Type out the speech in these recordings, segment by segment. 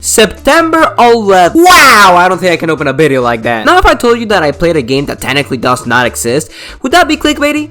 September 11th. Wow, I don't think I can open a video like that. Now if I told you that I played a game that technically does not exist, would that be clickbaity?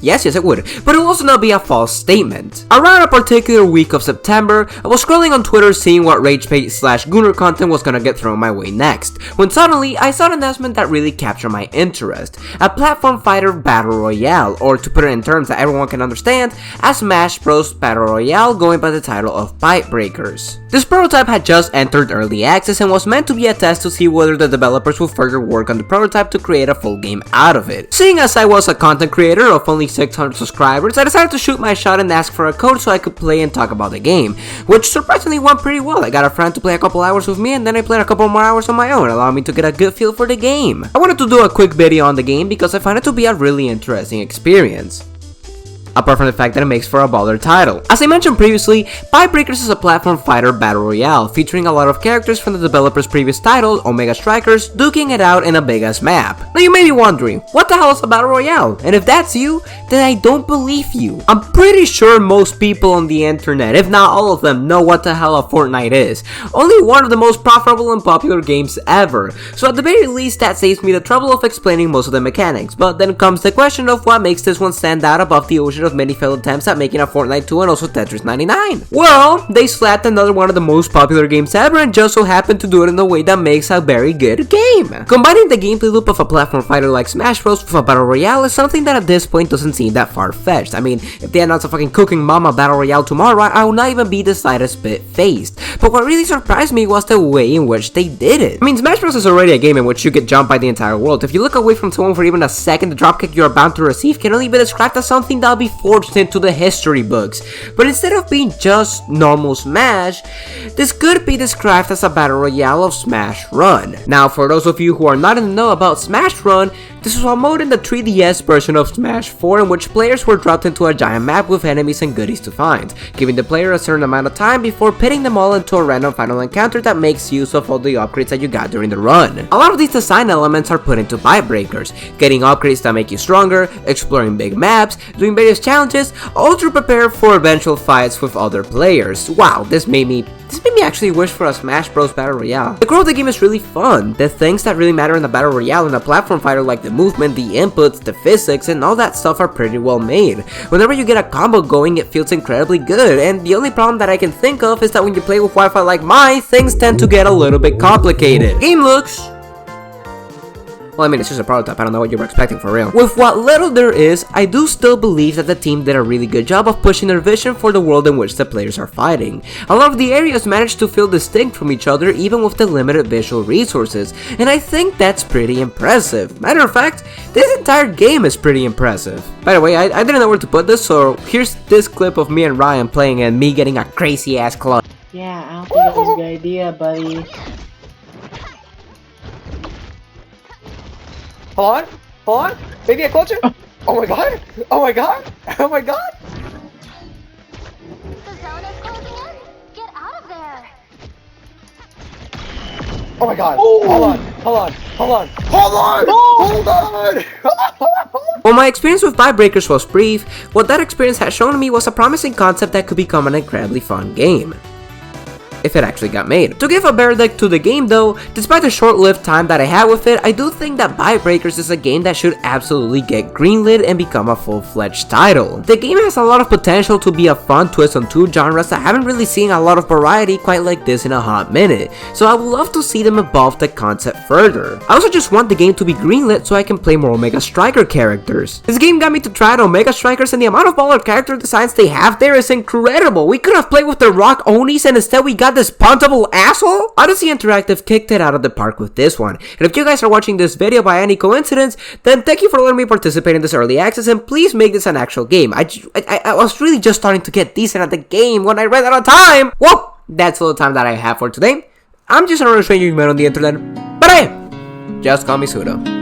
Yes, it would, but it will also not be a false statement. Around a particular week of September, I was scrolling on Twitter seeing what ragebait/gooner content was gonna get thrown my way next, when suddenly I saw an announcement that really captured my interest. A platform fighter battle royale, or to put it in terms that everyone can understand, a Smash Bros battle royale going by the title of Pipe Breakers. This prototype had just entered early access and was meant to be a test to see whether the developers would further work on the prototype to create a full game out of it. Seeing as I was a content creator of only 600 subscribers, I decided to shoot my shot and ask for a code so I could play and talk about the game, which surprisingly went pretty well. I got a friend to play a couple hours with me, and then I played a couple more hours on my own, allowing me to get a good feel for the game. I wanted to do a quick video on the game because I find it to be a really interesting experience, apart from the fact that it makes for a baller title. As I mentioned previously, Pipe Breakers is a platform fighter battle royale, featuring a lot of characters from the developer's previous title, Omega Strikers, duking it out in a big ass map. Now you may be wondering, what the hell is a battle royale? And if that's you, then I don't believe you. I'm pretty sure most people on the internet, if not all of them, know what the hell a Fortnite is. Only one of the most profitable and popular games ever, so at the very least that saves me the trouble of explaining most of the mechanics, but then comes the question of what makes this one stand out above the ocean of many failed attempts at making a Fortnite 2 and also Tetris 99. Well, they slapped another one of the most popular games ever and just so happened to do it in a way that makes a very good game. Combining the gameplay loop of a platform fighter like Smash Bros with a battle royale is something that at this point doesn't seem that far-fetched. I mean, if they announce a fucking Cooking Mama battle royale tomorrow, I would not even be the slightest bit phased. But what really surprised me was the way in which they did it. I mean, Smash Bros is already a game in which you get jumped by the entire world. If you look away from someone for even a second, the dropkick you're about to receive can only be described as something that'll be forged into the history books. But instead of being just normal Smash, this could be described as a battle royale of Smash Run. Now, for those of you who are not in the know about Smash Run, this was a mode in the 3DS version of Smash 4 in which players were dropped into a giant map with enemies and goodies to find, giving the player a certain amount of time before pitting them all into a random final encounter that makes use of all the upgrades that you got during the run. A lot of these design elements are put into Pipe Breakers, getting upgrades that make you stronger, exploring big maps, doing various challenges, all to prepare for eventual fights with other players. Wow, this made me actually wish for a Smash Bros battle royale. The core of the game is really fun. The things that really matter in a battle royale and a platform fighter, like the movement, the inputs, the physics, and all that stuff, are pretty well made. Whenever you get a combo going, it feels incredibly good, and the only problem that I can think of is that when you play with Wi-Fi like mine, things tend to get a little bit complicated. Game looks... well, I mean, it's just a prototype, I don't know what you were expecting for real. With what little there is, I do still believe that the team did a really good job of pushing their vision for the world in which the players are fighting. A lot of the areas managed to feel distinct from each other even with the limited visual resources, and I think that's pretty impressive. Matter of fact, this entire game is pretty impressive. By the way, I didn't know where to put this, so here's this clip of me and Ryan playing and me getting a crazy ass clutch. Yeah, I don't think that was a good idea, buddy. Hold on, maybe a closer. Oh my god, oh my god, oh my god. The zone is closing in. Get out of there. Oh my god. Hold on. While my experience with Pipe Breakers was brief, what that experience has shown me was a promising concept that could become an incredibly fun game, if it actually got made. To give a verdict to the game though, despite the short-lived time that I had with it, I do think that Pipe Breakers is a game that should absolutely get greenlit and become a full-fledged title. The game has a lot of potential to be a fun twist on two genres that haven't really seen a lot of variety quite like this in a hot minute, so I would love to see them evolve the concept further. I also just want the game to be greenlit so I can play more Omega Striker characters. This game got me to try out Omega Strikers, and the amount of baller character designs they have there is incredible. We could have played with the Rock Onis and instead we got this puntable asshole? Odyssey Interactive kicked it out of the park with this one, and if you guys are watching this video by any coincidence, then thank you for letting me participate in this early access, and please make this an actual game. I was really just starting to get decent at the game when I ran out of time. Well, that's all the time that I have for today. I'm just another stranger you met on the internet, but hey, just call me Pseudo.